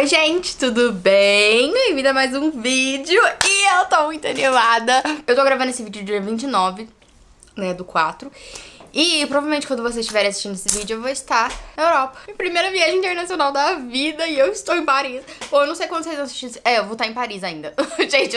Oi gente, tudo bem? Bem-vindo a mais um vídeo e eu tô muito animada. Eu tô gravando esse vídeo dia 29, né, do 4. E provavelmente quando vocês estiverem assistindo esse vídeo eu vou estar na Europa. Minha primeira viagem internacional da vida e eu estou em Paris. Bom, eu não sei quando vocês assistirem. Eu vou estar em Paris ainda. Gente,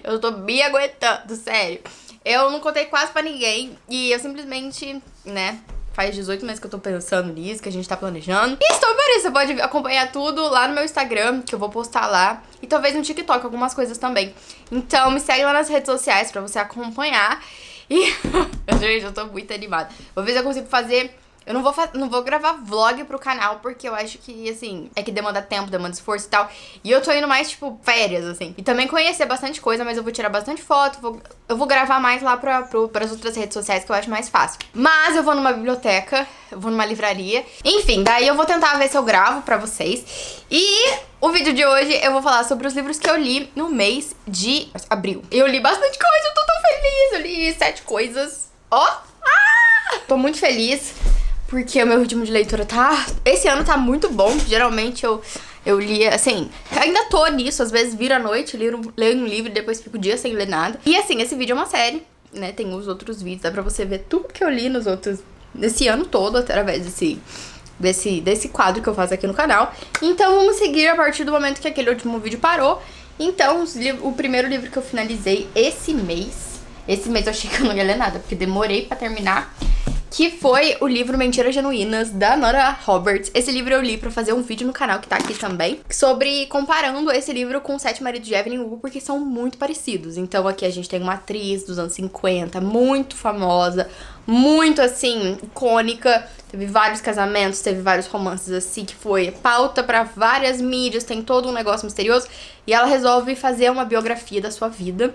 eu tô me aguentando, sério. Eu não contei quase pra ninguém e eu simplesmente, né, faz 18 meses que eu tô pensando nisso, que a gente tá planejando. E estou em Paris, você pode acompanhar tudo lá no meu Instagram, que eu vou postar lá. E talvez no TikTok, algumas coisas também. Então me segue lá nas redes sociais pra você acompanhar. E, gente, eu tô muito animada. Vou ver se eu consigo fazer... Eu não vou gravar vlog pro canal, porque eu acho que, assim, é que demanda tempo, demanda esforço e tal. E eu tô indo mais, tipo, férias, assim. E também conhecer bastante coisa, mas eu vou tirar bastante foto. Eu vou gravar mais lá pras outras redes sociais, que eu acho mais fácil. Mas eu vou numa biblioteca, eu vou numa livraria. Enfim, daí eu vou tentar ver se eu gravo pra vocês. E o vídeo de hoje eu vou falar sobre os livros que eu li no mês de abril. Eu li bastante coisa, eu tô tão feliz. Eu li 7 coisas. Ó! Tô muito feliz. Porque o meu ritmo de leitura tá... Esse ano tá muito bom. Geralmente eu li, assim... Ainda tô nisso. Às vezes viro à noite, leio um livro e depois fico o dia sem ler nada. E assim, esse vídeo é uma série, né? Tem os outros vídeos. Dá pra você ver tudo que eu li nos outros... Nesse ano todo, através desse quadro que eu faço aqui no canal. Então vamos seguir a partir do momento que aquele último vídeo parou. Então, o primeiro livro que eu finalizei esse mês... Esse mês eu achei que eu não ia ler nada, porque demorei pra terminar... Que foi o livro Mentiras Genuínas, da Nora Roberts. Esse livro eu li pra fazer um vídeo no canal, que tá aqui também, sobre comparando esse livro com Os Sete Maridos de Evelyn Hugo, porque são muito parecidos. Então aqui a gente tem uma atriz dos anos 50, muito famosa, muito, assim, icônica. Teve vários casamentos, teve vários romances, assim, que foi pauta pra várias mídias, tem todo um negócio misterioso. E ela resolve fazer uma biografia da sua vida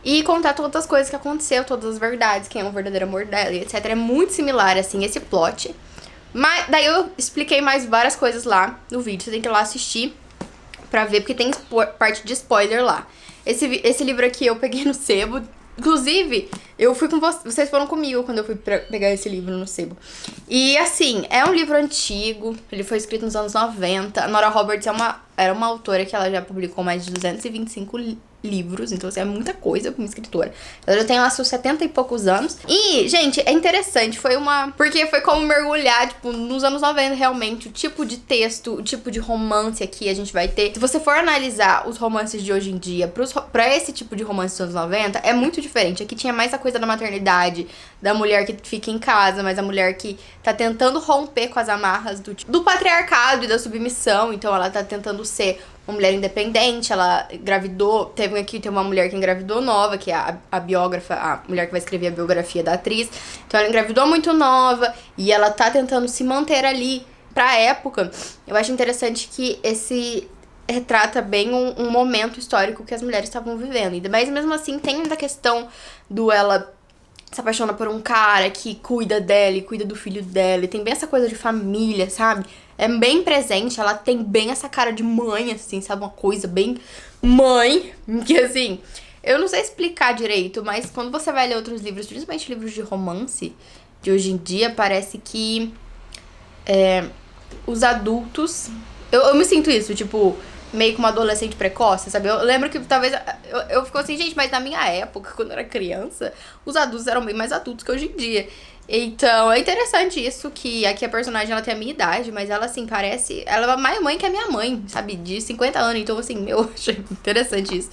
e contar todas as coisas que aconteceu, todas as verdades, quem é o verdadeiro amor dela e etc. É muito similar, assim, esse plot. Mas daí eu expliquei mais várias coisas lá no vídeo. Você tem que ir lá assistir pra ver, porque tem parte de spoiler lá. Esse livro aqui eu peguei no sebo. Inclusive, eu fui com vocês foram comigo quando eu fui pegar esse livro no sebo. E assim, é um livro antigo, ele foi escrito nos anos 90. A Nora Roberts era uma autora que ela já publicou mais de 225 livros, então assim, é muita coisa pra uma escritora. Ela já tem lá seus 70 e poucos anos. E, gente, é interessante, porque foi como mergulhar, tipo, nos anos 90 realmente, o tipo de texto, o tipo de romance aqui a gente vai ter. Se você for analisar os romances de hoje em dia pra esse tipo de romance dos anos 90, é muito diferente. Aqui tinha mais a coisa da maternidade, da mulher que fica em casa, mas a mulher que tá tentando romper com as amarras do patriarcado e da submissão, então ela tá tentando ser uma mulher independente, ela engravidou, tem uma mulher que engravidou nova, que é a biógrafa, a mulher que vai escrever a biografia da atriz. Então ela engravidou muito nova e ela tá tentando se manter ali pra época. Eu acho interessante que esse retrata bem um momento histórico que as mulheres estavam vivendo. Mas mesmo assim tem ainda a questão ela se apaixona por um cara que cuida dela e cuida do filho dela. E tem bem essa coisa de família, sabe? É bem presente, ela tem bem essa cara de mãe, assim, sabe? Uma coisa bem mãe, que assim, eu não sei explicar direito, mas quando você vai ler outros livros, principalmente livros de romance de hoje em dia, parece que os adultos... Eu me sinto isso, tipo, meio que uma adolescente precoce, sabe? Eu lembro que talvez... Eu fico assim, gente, mas na minha época, quando eu era criança, os adultos eram bem mais adultos que hoje em dia. Então, é interessante isso, que aqui a personagem, ela tem a minha idade, mas ela, assim, parece... Ela é mais mãe que a minha mãe, sabe? De 50 anos, então, assim, eu acho interessante isso.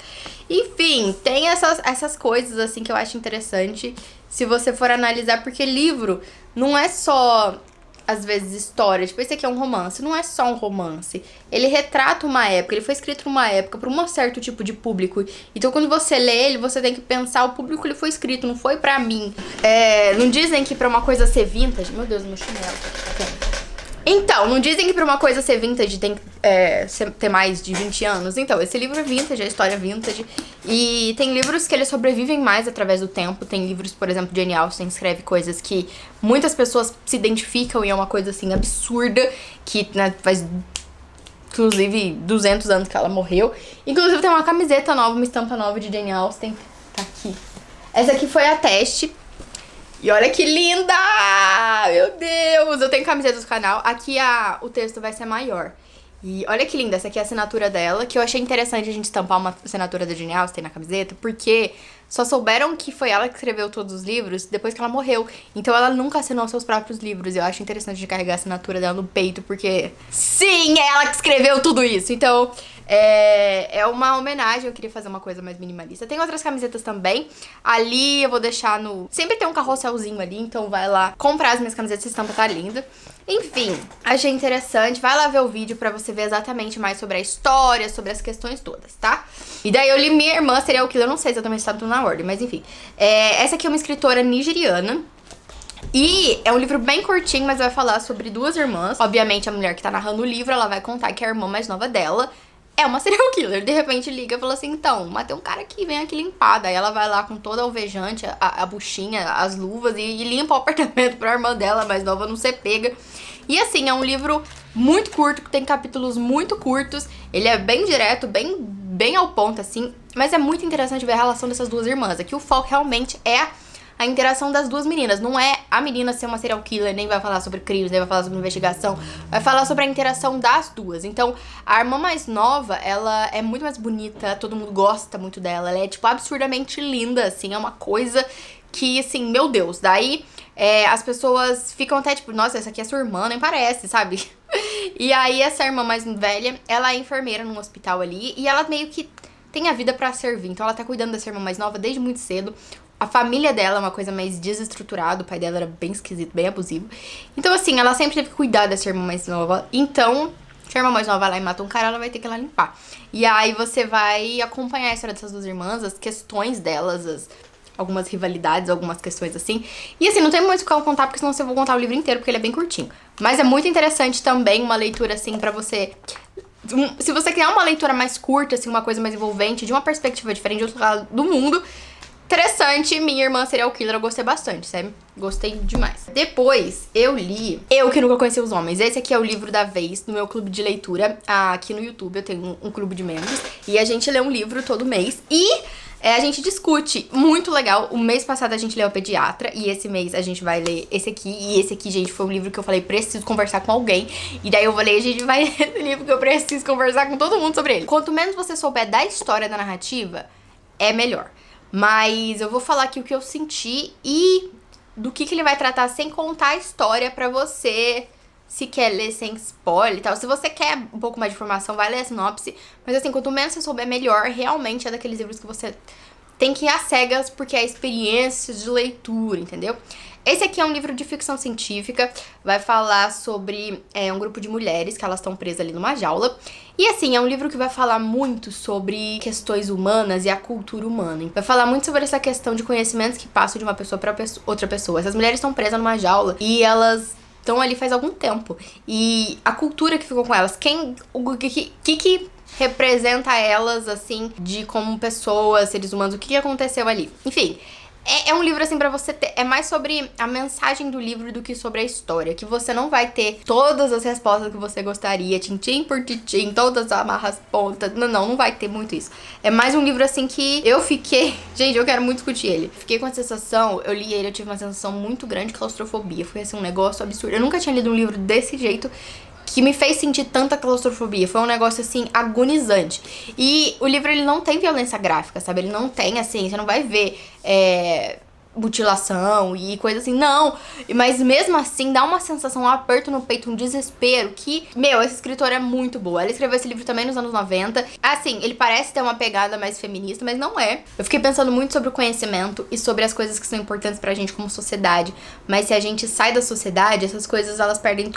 Enfim, tem essas coisas, assim, que eu acho interessante se você for analisar, porque livro não é só... às vezes, história. Tipo, esse aqui é um romance. Não é só um romance. Ele retrata uma época. Ele foi escrito numa época para um certo tipo de público. Então, quando você lê ele, você tem que pensar, o público ele foi escrito, não foi pra mim. Não dizem que pra uma coisa ser vintage... Meu Deus, meu chinelo. Então, não dizem que pra uma coisa ser vintage tem que ter mais de 20 anos. Então, esse livro é vintage, a história é vintage. E tem livros que eles sobrevivem mais através do tempo. Tem livros, por exemplo, Jane Austen escreve coisas que muitas pessoas se identificam e é uma coisa, assim, absurda. Que, né, faz, inclusive, 200 anos que ela morreu. Inclusive, tem uma camiseta nova, uma estampa nova de Jane Austen. Tá aqui. Essa aqui foi a teste. E olha que linda! Meu Deus! Eu tenho camiseta do canal. Aqui o texto vai ser maior. E olha que linda, essa aqui é a assinatura dela, que eu achei interessante a gente estampar uma assinatura da Jane Austen na camiseta, porque só souberam que foi ela que escreveu todos os livros depois que ela morreu. Então ela nunca assinou seus próprios livros. Eu acho interessante de carregar a assinatura dela no peito, porque sim, é ela que escreveu tudo isso. Então é uma homenagem, eu queria fazer uma coisa mais minimalista. Tem outras camisetas também. Ali eu vou deixar no... Sempre tem um carrosselzinho ali, então vai lá comprar as minhas camisetas, essa estampa tá linda. Enfim, achei interessante. Vai lá ver o vídeo pra você ver exatamente mais sobre a história, sobre as questões todas, tá? E daí eu li Minha Irmã Serial Killer, eu não sei exatamente se tá tudo na ordem, mas enfim. Essa aqui é uma escritora nigeriana. E é um livro bem curtinho, mas vai falar sobre duas irmãs. Obviamente, a mulher que tá narrando o livro, ela vai contar que a irmã mais nova dela é uma serial killer. De repente liga e fala assim, então, matei um cara aqui, vem aqui limpar. Daí ela vai lá com toda a alvejante, a buchinha, as luvas e limpa o apartamento pra irmã dela mais nova não ser pega. E assim, é um livro muito curto, que tem capítulos muito curtos. Ele é bem direto, bem ao ponto, assim. Mas é muito interessante ver a relação dessas duas irmãs. Aqui o foco realmente é a interação das duas meninas. Não é a menina ser uma serial killer, nem vai falar sobre crimes, nem vai falar sobre investigação. Vai falar sobre a interação das duas. Então, a irmã mais nova, ela é muito mais bonita, todo mundo gosta muito dela. Ela é, tipo, absurdamente linda, assim. É uma coisa que, assim, meu Deus. Daí, as pessoas ficam até, tipo, nossa, essa aqui é sua irmã, nem parece, sabe? E aí, essa irmã mais velha, ela é enfermeira num hospital ali. E ela meio que tem a vida pra servir. Então, ela tá cuidando dessa irmã mais nova desde muito cedo. A família dela é uma coisa mais desestruturada, o pai dela era bem esquisito, bem abusivo. Então, assim, ela sempre teve que cuidar dessa irmã mais nova. Então, se a irmã mais nova vai lá e mata um cara, ela vai ter que ir lá limpar. E aí você vai acompanhar a história dessas duas irmãs, as questões delas, algumas rivalidades, algumas questões assim. E assim, não tem muito o que eu contar, porque senão eu vou contar o livro inteiro, porque ele é bem curtinho. Mas é muito interessante também, uma leitura assim pra você... Se você quer uma leitura mais curta, assim, uma coisa mais envolvente, de uma perspectiva diferente, de outro lado do mundo... Interessante, Minha Irmã Serial Killer, eu gostei bastante, sabe? Gostei demais. Depois, eu li Eu Que Nunca Conheci os Homens. Esse aqui é o livro da vez no meu clube de leitura. Aqui no YouTube eu tenho um clube de membros. E a gente lê um livro todo mês. E a gente discute. Muito legal. O mês passado a gente leu A Pediatra. E esse mês a gente vai ler esse aqui. E esse aqui, gente, foi um livro que eu falei, preciso conversar com alguém. E daí eu vou ler, a gente vai ler esse livro que eu preciso conversar com todo mundo sobre ele. Quanto menos você souber da história, da narrativa, é melhor. Mas eu vou falar aqui o que eu senti e do que ele vai tratar sem contar a história pra você, se quer ler sem spoiler e tal. Se você quer um pouco mais de informação, vai ler a sinopse. Mas assim, quanto menos você souber, melhor. Realmente é daqueles livros que você tem que ir às cegas, porque é experiência de leitura, entendeu? Esse aqui é um livro de ficção científica, vai falar sobre um grupo de mulheres que elas estão presas ali numa jaula. E assim, é um livro que vai falar muito sobre questões humanas e a cultura humana. Vai falar muito sobre essa questão de conhecimentos que passam de uma pessoa para outra pessoa. Essas mulheres estão presas numa jaula e elas estão ali faz algum tempo. E a cultura que ficou com elas, o que representa elas, assim, de como pessoas, seres humanos, o que aconteceu ali. Enfim... É um livro, assim, pra você ter... É mais sobre a mensagem do livro do que sobre a história. Que você não vai ter todas as respostas que você gostaria, tintim por tintim, todas as amarras pontas. Não vai ter muito isso. É mais um livro, assim, que eu fiquei... Gente, eu quero muito discutir ele. Fiquei com a sensação... Eu li ele, eu tive uma sensação muito grande de claustrofobia. Foi, assim, um negócio absurdo. Eu nunca tinha lido um livro desse jeito... que me fez sentir tanta claustrofobia. Foi um negócio, assim, agonizante. E o livro, ele não tem violência gráfica, sabe? Ele não tem, assim, você não vai ver mutilação e coisa assim, não. Mas mesmo assim, dá uma sensação, um aperto no peito, um desespero que... Meu, essa escritora é muito boa. Ela escreveu esse livro também nos anos 90. Assim, ele parece ter uma pegada mais feminista, mas não é. Eu fiquei pensando muito sobre o conhecimento e sobre as coisas que são importantes pra gente como sociedade. Mas se a gente sai da sociedade, essas coisas, elas perdem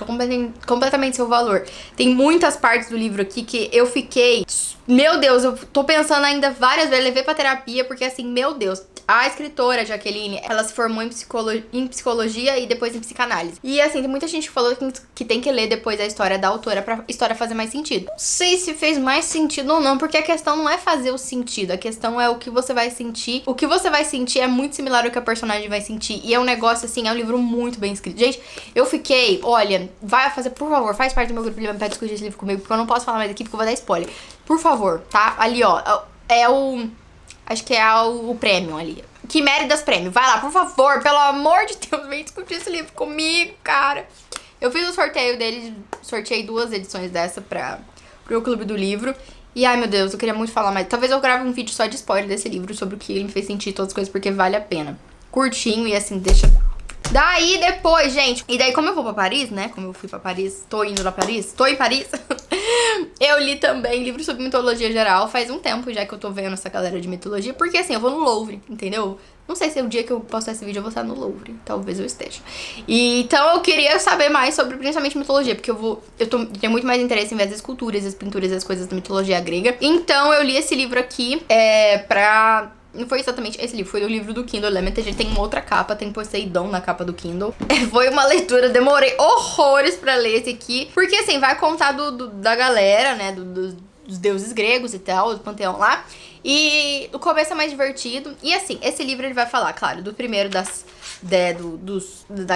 completamente seu valor. Tem muitas partes do livro aqui que eu fiquei... Meu Deus, eu tô pensando ainda várias vezes, levei pra terapia, porque assim, meu Deus, a escritora Jaqueline, ela se formou em psicologia e depois em psicanálise. E assim, tem muita gente que falou que tem que ler depois a história da autora pra história fazer mais sentido. Não sei se fez mais sentido ou não, porque a questão não é fazer o sentido, a questão é o que você vai sentir. O que você vai sentir é muito similar ao que a personagem vai sentir. E é um negócio assim, é um livro muito bem escrito. Gente, eu fiquei, olha, vai fazer, por favor, faz parte do meu grupo pra discutir esse livro comigo, porque eu não posso falar mais aqui, porque eu vou dar spoiler. Por favor, tá? Ali, ó, acho que é o prêmio ali. Quiméridas Prêmio. Vai lá, por favor, pelo amor de Deus, vem discutir esse livro comigo, cara. Eu fiz o sorteio dele, sorteei 2 edições dessa pra pro Clube do Livro. E ai meu Deus, eu queria muito falar mais. Talvez eu grave um vídeo só de spoiler desse livro, sobre o que ele me fez sentir, todas as coisas, porque vale a pena. Curtinho e assim, deixa... Daí depois, gente, e daí como eu vou pra Paris, né, como eu fui pra Paris, tô indo pra Paris, tô em Paris, eu li também livros sobre mitologia geral, faz um tempo já que eu tô vendo essa galera de mitologia, porque assim, eu vou no Louvre, entendeu? Não sei se é o dia que eu postar esse vídeo eu vou estar no Louvre, talvez eu esteja. E, então eu queria saber mais sobre principalmente mitologia, porque tenho muito mais interesse em ver as esculturas, as pinturas e as coisas da mitologia grega. Então eu li esse livro aqui não foi exatamente esse livro, foi o livro do Kindle Unlimited. Ele tem uma outra capa, tem Poseidon na capa do Kindle. Foi uma leitura, demorei horrores pra ler esse aqui. Porque assim, vai contar da galera, né, dos deuses gregos e tal, do panteão lá. E o começo é mais divertido. E assim, esse livro ele vai falar, claro, do primeiro da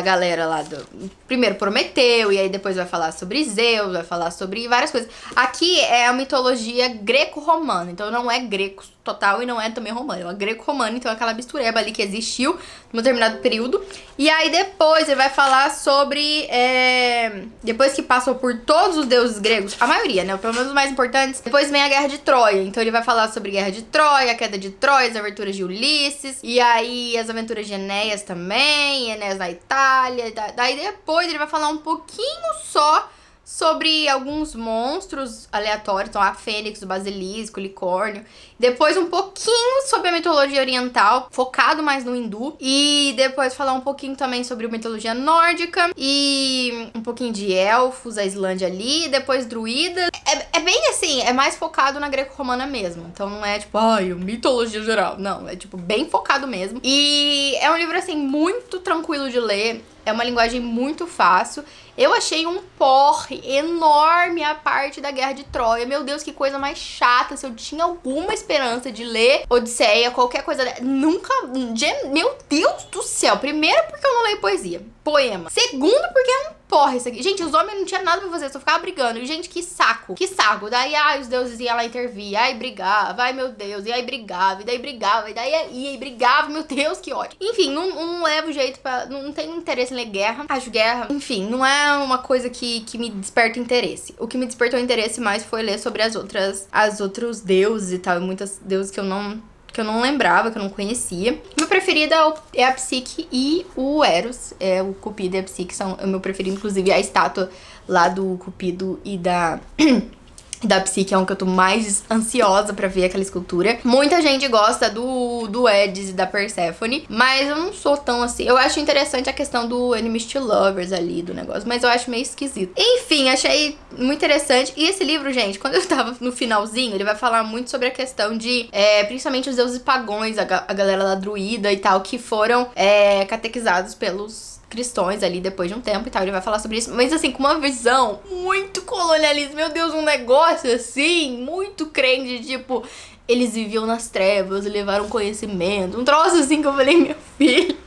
galera lá do... Primeiro Prometeu, e aí depois vai falar sobre Zeus, vai falar sobre várias coisas. Aqui é a mitologia greco-romana, então não é greco total e não é também romano, é uma greco-romana, então é aquela mistureba ali que existiu num determinado período. E aí depois ele vai falar sobre... depois que passou por todos os deuses gregos, a maioria, né, pelo menos os mais importantes, depois vem a Guerra de Troia. Então ele vai falar sobre a Guerra de Troia, a queda de Troia, as aventuras de Ulisses, e aí as aventuras de Enéas também, Enéas na Itália. Daí depois ele vai falar um pouquinho só sobre alguns monstros aleatórios, então a fênix, o basilisco, o unicórnio. Depois um pouquinho sobre a mitologia oriental, focado mais no hindu. E depois falar um pouquinho também sobre a mitologia nórdica. E um pouquinho de elfos, a Islândia ali. Depois druidas. É bem assim, é mais focado na greco-romana mesmo. Então não é tipo, ai, mitologia geral. Não, é tipo bem focado mesmo. E é um livro assim, muito tranquilo de ler. É uma linguagem muito fácil. Eu achei um porre enorme a parte da Guerra de Troia. Meu Deus, que coisa mais chata. Se eu tinha alguma esperança de ler Odisseia, qualquer coisa... Nunca... Meu Deus do céu. Primeiro, porque eu não leio poema. Segundo, porque é um porra isso aqui. Gente, os homens não tinham nada pra fazer, só ficavam brigando. E, gente, que saco. Que saco. Daí, ai, os deuses iam lá intervir. Ai, brigava. Ai, meu Deus. E aí brigava. E daí brigava. E daí ia e brigava. Meu Deus, que ódio. Enfim, não levo jeito pra... Não tenho interesse em ler guerra. Acho guerra... Enfim, não é uma coisa que me desperta interesse. O que me despertou interesse mais foi ler sobre as outros deuses e tal. E muitos deuses que eu não lembrava, que eu não conhecia. Meu preferido é a Psique e o Eros. O Cupido e a Psique são o meu preferido. Inclusive, a estátua lá do Cupido e da Psique é um que eu tô mais ansiosa pra ver aquela escultura. Muita gente gosta do Hades e da Persephone, mas eu não sou tão assim. Eu acho interessante a questão do Enemies to Lovers ali, do negócio, mas eu acho meio esquisito. Enfim, achei muito interessante. E esse livro, gente, quando eu tava no finalzinho, ele vai falar muito sobre a questão de, principalmente os deuses pagões, a galera lá druida e tal, que foram catequizados pelos cristãos ali depois de um tempo e tal, ele vai falar sobre isso, mas assim, com uma visão muito colonialista, meu Deus, um negócio assim, muito crente, tipo, eles viviam nas trevas e levaram conhecimento, um troço assim que eu falei, meu filho,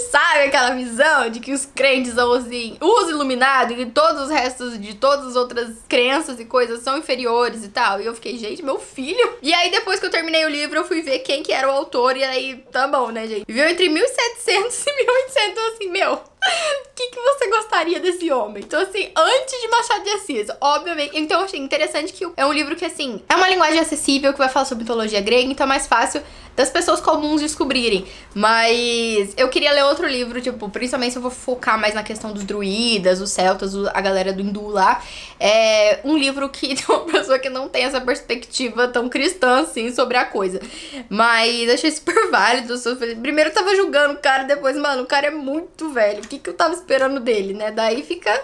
sabe aquela visão de que os crentes são assim, os iluminados e todos os restos de todas as outras crenças e coisas são inferiores e tal, e eu fiquei, gente, meu filho, e aí depois que eu terminei o livro, eu fui ver quem que era o autor, e aí, tá bom, né, gente, viveu entre 1700 e 1800, então assim, meu, o que você gostaria desse homem? Então, assim, antes de Machado de Assis, obviamente. Então, eu achei interessante que é um livro que, assim, é uma linguagem acessível, que vai falar sobre mitologia grega, então é mais fácil das pessoas comuns descobrirem. Mas eu queria ler outro livro, tipo, principalmente se eu vou focar mais na questão dos druidas, os celtas, a galera do hindu lá. É um livro que tem uma pessoa que não tem essa perspectiva tão cristã, assim, sobre a coisa. Mas achei super válido. Primeiro eu tava julgando o cara, depois, mano, o cara é muito velho. O que eu tava esperando dele, né? Daí fica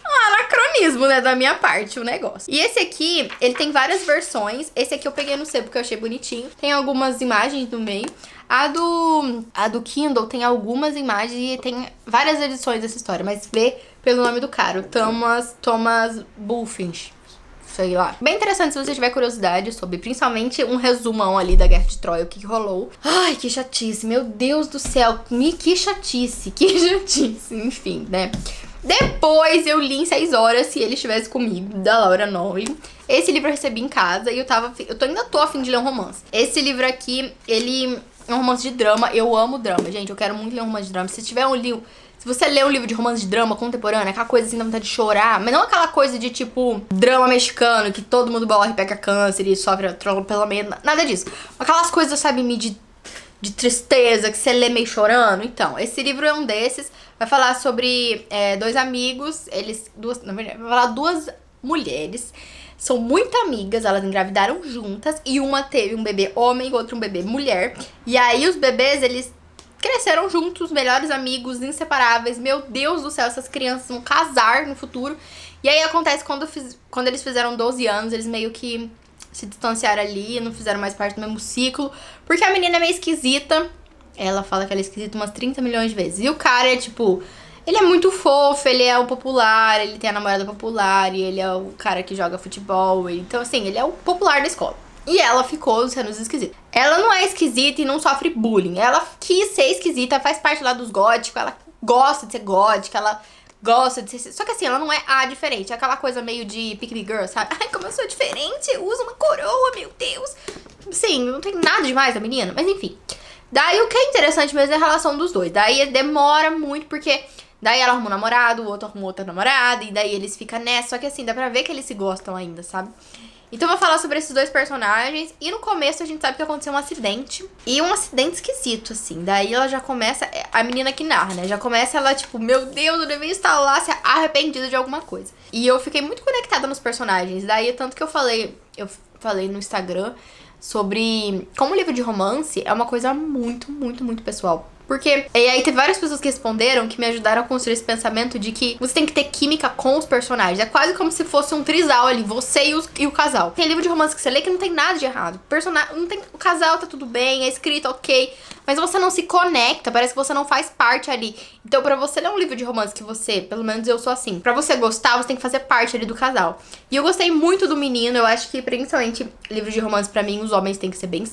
um anacronismo, né, da minha parte, o negócio. E esse aqui, ele tem várias versões. Esse aqui eu peguei no sebo porque eu achei bonitinho. Tem algumas imagens no meio. A do Kindle tem algumas imagens e tem várias edições dessa história, mas vê pelo nome do cara, o Thomas Bulfinch. Sei lá. Bem interessante se você tiver curiosidade sobre, principalmente um resumão ali da Guerra de Troia, o que rolou. Ai, que chatice, meu Deus do céu. Que chatice, enfim, né. Depois eu li em 6 horas, Se Ele Estivesse Comigo, da Laura Noy. Esse livro eu recebi em casa e eu ainda tô a fim de ler um romance. Esse livro aqui, ele é um romance de drama. Eu amo drama, gente. Eu quero muito ler um romance de drama. Se tiver um livro... Se você lê um livro de romance de drama contemporâneo, aquela coisa assim, dá vontade de chorar, mas não aquela coisa de tipo drama mexicano, que todo mundo morre, pega câncer e sofre atropelamento, nada disso. Aquelas coisas, sabe, de tristeza, que você lê meio chorando. Então, esse livro é um desses. Vai falar sobre dois amigos, na verdade, vai falar duas mulheres. São muito amigas, elas engravidaram juntas. E uma teve um bebê homem e outra um bebê mulher. E aí os bebês, eles cresceram juntos, melhores amigos, inseparáveis. Meu Deus do céu, essas crianças vão casar no futuro. E aí acontece quando eles fizeram 12 anos, eles meio que se distanciaram ali, não fizeram mais parte do mesmo ciclo. Porque a menina é meio esquisita. Ela fala que ela é esquisita umas 30 milhões de vezes. E o cara é tipo... Ele é muito fofo, ele é o popular, ele tem a namorada popular, e ele é o cara que joga futebol. Então, assim, ele é o popular da escola. E ela ficou sendo esquisita. Ela não é esquisita e não sofre bullying. Ela quis ser esquisita, faz parte lá dos góticos, ela gosta de ser gótica, ela gosta de ser... Só que assim, ela não é a diferente. É aquela coisa meio de pick me girl, sabe? Ai, como eu sou diferente, eu uso uma coroa, meu Deus. Sim, não tem nada demais a menina, mas enfim. Daí o que é interessante mesmo é a relação dos dois. Daí demora muito, porque... Daí ela arruma um namorado, o outro arruma outra namorada, e daí eles ficam nessa. Só que assim, dá pra ver que eles se gostam ainda, sabe? Então eu vou falar sobre esses dois personagens. E no começo a gente sabe que aconteceu um acidente. E um acidente esquisito, assim. Daí ela já começa... A menina que narra, né? Já começa ela, tipo... Meu Deus, eu devia estar lá se arrependida de alguma coisa. E eu fiquei muito conectada nos personagens. Daí, tanto que eu falei no Instagram sobre como o livro de romance é uma coisa muito, muito, muito pessoal. Porque, e aí teve várias pessoas que responderam, que me ajudaram a construir esse pensamento de que você tem que ter química com os personagens. É quase como se fosse um trisal ali, você e o casal. Tem livro de romance que você lê que não tem nada de errado. O casal tá tudo bem, é escrito ok, mas você não se conecta, parece que você não faz parte ali. Então, pra você ler um livro de romance que você, pelo menos eu sou assim, pra você gostar, você tem que fazer parte ali do casal. E eu gostei muito do menino, eu acho que principalmente livro de romance pra mim, os homens têm que ser bem...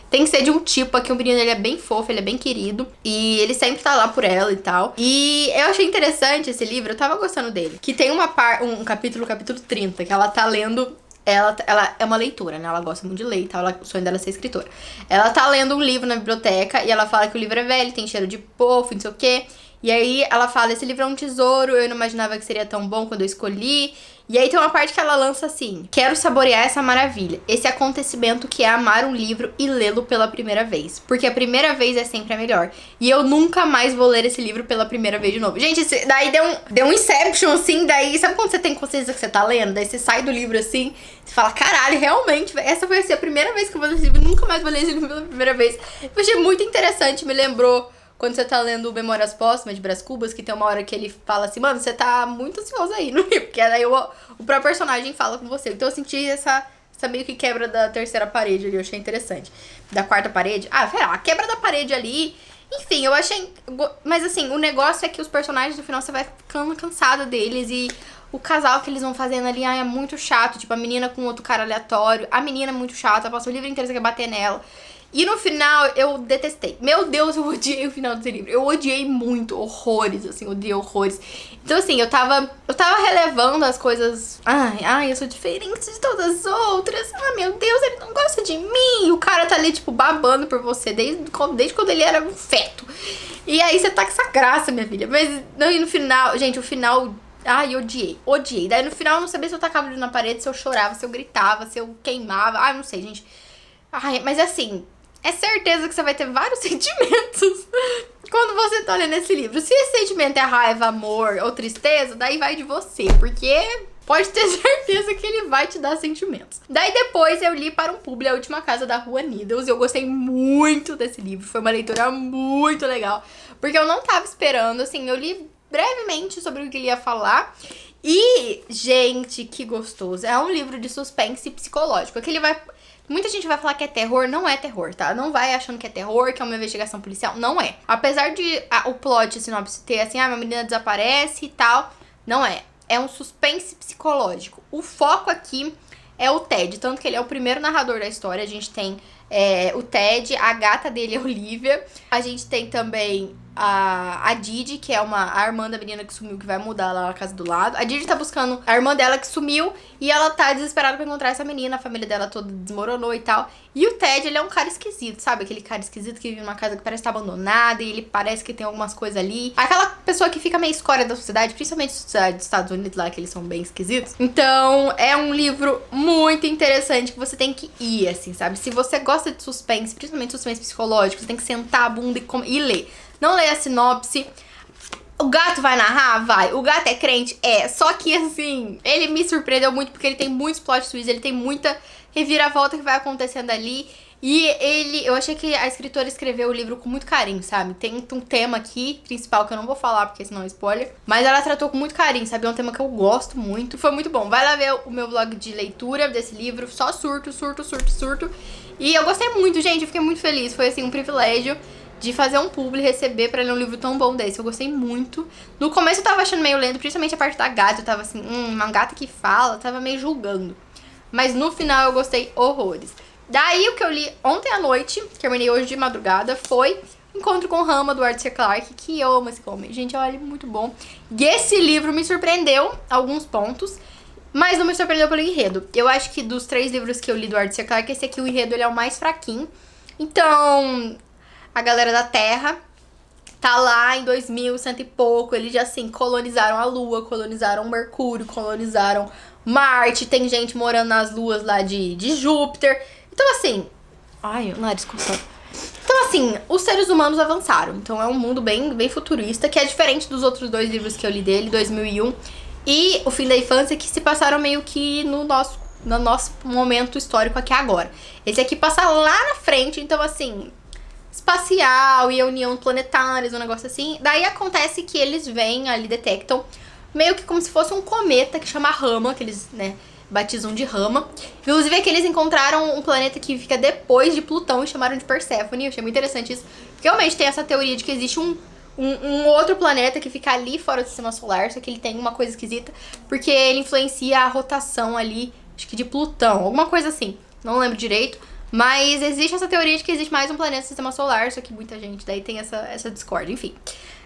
Tem que ser de um tipo, aqui o menino ele é bem fofo, ele é bem querido. E ele sempre tá lá por ela e tal. E eu achei interessante esse livro, eu tava gostando dele. Que tem um capítulo 30, que ela tá lendo... Ela é uma leitora, né? Ela gosta muito de ler e tal, o sonho dela é ser escritora. Ela tá lendo um livro na biblioteca e ela fala que o livro é velho, tem cheiro de pofo, não sei o quê. E aí ela fala, esse livro é um tesouro, eu não imaginava que seria tão bom quando eu escolhi. E aí tem uma parte que ela lança assim: quero saborear essa maravilha, esse acontecimento que é amar um livro e lê-lo pela primeira vez. Porque a primeira vez é sempre a melhor. E eu nunca mais vou ler esse livro pela primeira vez de novo. Gente, daí deu um inception, assim, daí... Sabe quando você tem consciência que você tá lendo? Daí você sai do livro, assim, você fala, caralho, realmente, essa vai ser a primeira vez que eu vou ler esse livro, nunca mais vou ler esse livro pela primeira vez. Eu achei muito interessante, me lembrou... Quando você tá lendo Memórias Póstumas de Brás Cubas, que tem uma hora que ele fala assim, mano, você tá muito ansioso aí no livro, porque daí o próprio personagem fala com você. Então eu senti essa meio que quebra da terceira parede ali, eu achei interessante. Da quarta parede, a quebra da parede ali, enfim, eu achei... Mas assim, o negócio é que os personagens no final você vai ficando cansada deles e... O casal que eles vão fazendo ali, é muito chato. Tipo, a menina com outro cara aleatório. A menina é muito chata, passa o livro inteiro, você quer bater nela. E no final, eu detestei. Meu Deus, eu odiei o final desse livro. Eu odiei muito, horrores, assim, odiei horrores. Então, assim, eu tava relevando as coisas. Ai, eu sou diferente de todas as outras. Meu Deus, ele não gosta de mim. O cara tá ali, tipo, babando por você desde quando ele era um feto. E aí você tá com essa graça, minha filha. Mas, não, e no final, gente, o final... Ai, odiei. Daí no final eu não sabia se eu tacava na parede, se eu chorava, se eu gritava, se eu queimava. Ai, não sei, gente. Ai, mas assim, é certeza que você vai ter vários sentimentos quando você tá lendo esse livro. Se esse sentimento é raiva, amor ou tristeza, daí vai de você, porque pode ter certeza que ele vai te dar sentimentos. Daí depois eu li Para um Publi, A Última Casa da Rua Needles, e eu gostei muito desse livro. Foi uma leitura muito legal, porque eu não tava esperando, assim, eu li brevemente sobre o que ele ia falar. E, gente, que gostoso. É um livro de suspense psicológico. Muita gente vai falar que é terror, não é terror, tá? Não vai achando que é terror, que é uma investigação policial, não é. Apesar de o plot, sinopse ter assim, uma menina desaparece e tal, não é. É um suspense psicológico. O foco aqui é o Ted, tanto que ele é o primeiro narrador da história. A gente tem o Ted, a gata dele é Olivia. A gente tem também a Didi, que é a irmã da menina que sumiu, que vai mudar lá na casa do lado. A Didi tá buscando a irmã dela que sumiu e ela tá desesperada pra encontrar essa menina. A família dela toda desmoronou e tal. E o Ted, ele é um cara esquisito, sabe? Aquele cara esquisito que vive numa casa que parece estar abandonada e ele parece que tem algumas coisas ali. Aquela pessoa que fica meio escória da sociedade, principalmente da sociedade dos Estados Unidos lá, que eles são bem esquisitos. Então, é um livro muito interessante que você tem que ir, assim, sabe? Se você gosta de suspense, principalmente suspense psicológico, você tem que sentar a bunda e ler. Não leia a sinopse. O gato vai narrar? Vai. O gato é crente? É. Só que, assim, ele me surpreendeu muito porque ele tem muitos plot twists, ele tem muita reviravolta que vai acontecendo ali. E eu achei que a escritora escreveu o livro com muito carinho, sabe? Tem um tema aqui, principal, que eu não vou falar porque senão é spoiler. Mas ela tratou com muito carinho, sabe? É um tema que eu gosto muito. Foi muito bom. Vai lá ver o meu vlog de leitura desse livro. Só surto. E eu gostei muito, gente. Eu fiquei muito feliz. Foi, assim, um privilégio de fazer um publi, receber pra ler um livro tão bom desse. Eu gostei muito. No começo eu tava achando meio lento, principalmente a parte da gata. Eu tava assim, uma gata que fala, eu tava meio julgando. Mas no final eu gostei horrores. Daí o que eu li ontem à noite, terminei hoje de madrugada, foi Encontro com Rama, do Arthur C. Clarke, que eu amo esse homem. Gente, olha, muito bom. E esse livro me surpreendeu alguns pontos, mas não me surpreendeu pelo enredo. Eu acho que dos 3 livros que eu li do Arthur C. Clarke, esse aqui, o enredo, ele é o mais fraquinho. Então, a galera da Terra tá lá em 2100 e pouco, eles já, assim, colonizaram a Lua, colonizaram Mercúrio, colonizaram Marte, tem gente morando nas luas lá de Júpiter. Então, assim... Ai, o nariz coçando. Então, assim, os seres humanos avançaram. Então, é um mundo bem futurista, que é diferente dos outros 2 livros que eu li dele, 2001 e O Fim da Infância, que se passaram meio que no nosso momento histórico aqui agora. Esse aqui passa lá na frente, então, assim... espacial e a união planetárias, um negócio assim. Daí acontece que eles vêm ali, detectam meio que como se fosse um cometa que chama Rama, que eles, né, batizam de Rama. Inclusive é que eles encontraram um planeta que fica depois de Plutão e chamaram de Perséfone. Eu achei muito interessante isso, porque realmente tem essa teoria de que existe um outro planeta que fica ali fora do sistema solar, só que ele tem uma coisa esquisita, porque ele influencia a rotação ali, acho que de Plutão, alguma coisa assim, não lembro direito. Mas existe essa teoria de que existe mais um planeta no sistema solar, só que muita gente daí tem essa discórdia, enfim.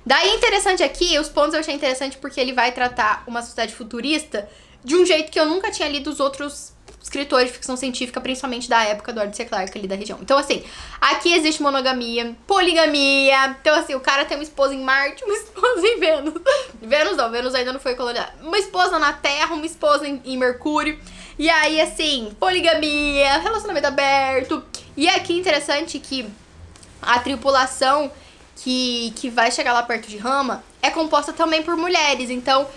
Daí interessante aqui, os pontos eu achei interessante porque ele vai tratar uma sociedade futurista de um jeito que eu nunca tinha lido os outros escritores de ficção científica, principalmente da época do Arthur C. Clarke ali da região. Então, assim, aqui existe monogamia, poligamia. Então, assim, o cara tem uma esposa em Marte, uma esposa em Vênus. Vênus não, Vênus ainda não foi colonizada. Uma esposa na Terra, uma esposa em Mercúrio. E aí, assim, poligamia, relacionamento aberto. E aqui interessante que a tripulação que vai chegar lá perto de Rama é composta também por mulheres. Então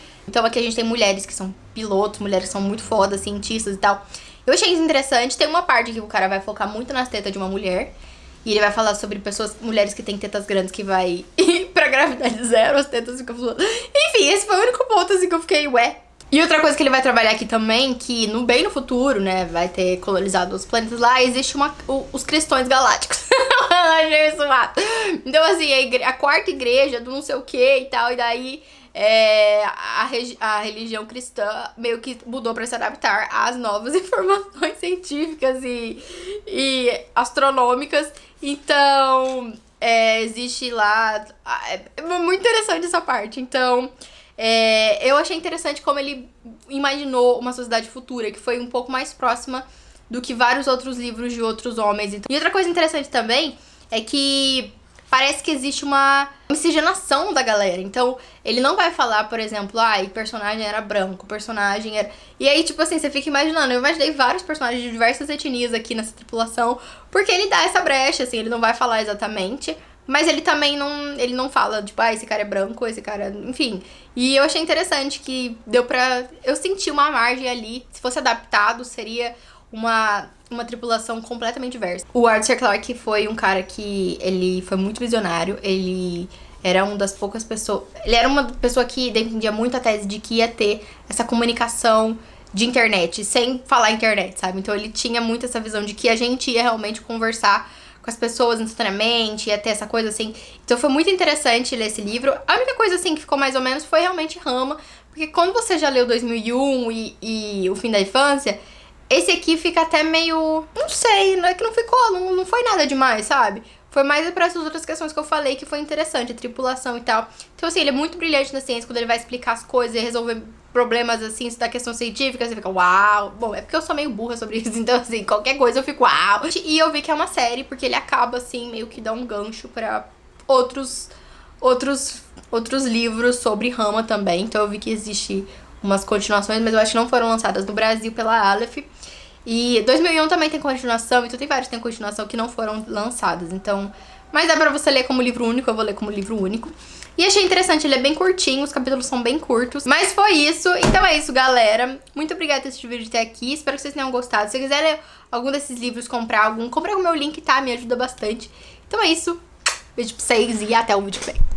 aqui a gente tem mulheres que são pilotos, mulheres que são muito fodas, cientistas e tal. Eu achei isso interessante. Tem uma parte que o cara vai focar muito nas tetas de uma mulher. E ele vai falar sobre mulheres que têm tetas grandes que vai ir pra gravidade zero, as tetas ficam flutuando. Enfim, esse foi o único ponto assim que eu fiquei, ué. E outra coisa que ele vai trabalhar aqui também, que bem no futuro, né, vai ter colonizado os planetas lá, existe os cristões galácticos. Eu achei isso mato. Então, assim, a quarta igreja do não sei o que e tal, e daí a religião cristã meio que mudou pra se adaptar às novas informações científicas e astronômicas. Então, existe lá... É muito interessante essa parte. Então... eu achei interessante como ele imaginou uma sociedade futura, que foi um pouco mais próxima do que vários outros livros de outros homens. E outra coisa interessante também é que parece que existe uma miscigenação da galera. Então, ele não vai falar, por exemplo, o personagem era branco, o personagem era... E aí, tipo assim, você fica imaginando. Eu imaginei vários personagens de diversas etnias aqui nessa tripulação, porque ele dá essa brecha, assim, ele não vai falar exatamente... Mas ele também não fala, tipo, esse cara é branco, esse cara... Enfim. E eu achei interessante que deu pra... Eu senti uma margem ali. Se fosse adaptado, seria uma tripulação completamente diversa. O Arthur C. Clarke foi um cara que... Ele foi muito visionário. Ele era uma das poucas pessoas... Ele era uma pessoa que defendia muito a tese de que ia ter essa comunicação de internet, sem falar internet, sabe? Então ele tinha muito essa visão de que a gente ia realmente conversar com as pessoas instantaneamente, ia ter essa coisa assim. Então foi muito interessante ler esse livro. A única coisa assim que ficou mais ou menos foi realmente Rama, porque quando você já leu 2001 e O Fim da Infância, esse aqui fica até meio... Não sei, não é que não ficou, não foi nada demais, sabe? foi mais pra essas outras questões que eu falei que foi interessante, a tripulação e tal. Então, assim, ele é muito brilhante na ciência, quando ele vai explicar as coisas e resolver problemas, assim, da questão científica, você fica, uau. Bom, é porque eu sou meio burra sobre isso, então, assim, qualquer coisa eu fico, uau. E eu vi que é uma série, porque ele acaba, assim, meio que dá um gancho pra outros livros sobre Rama também. Então, eu vi que existe umas continuações, mas eu acho que não foram lançadas no Brasil pela Aleph. E 2001 também tem continuação, então tem vários que tem continuação que não foram lançados. Então, mas dá pra você ler como livro único, eu vou ler como livro único. E achei interessante, ele é bem curtinho, os capítulos são bem curtos. Mas foi isso, então é isso, galera. Muito obrigada por assistir o vídeo até aqui, espero que vocês tenham gostado. Se você quiser ler algum desses livros, compra com o meu link, tá? Me ajuda bastante. Então é isso, beijo pra vocês e até o vídeo que vem.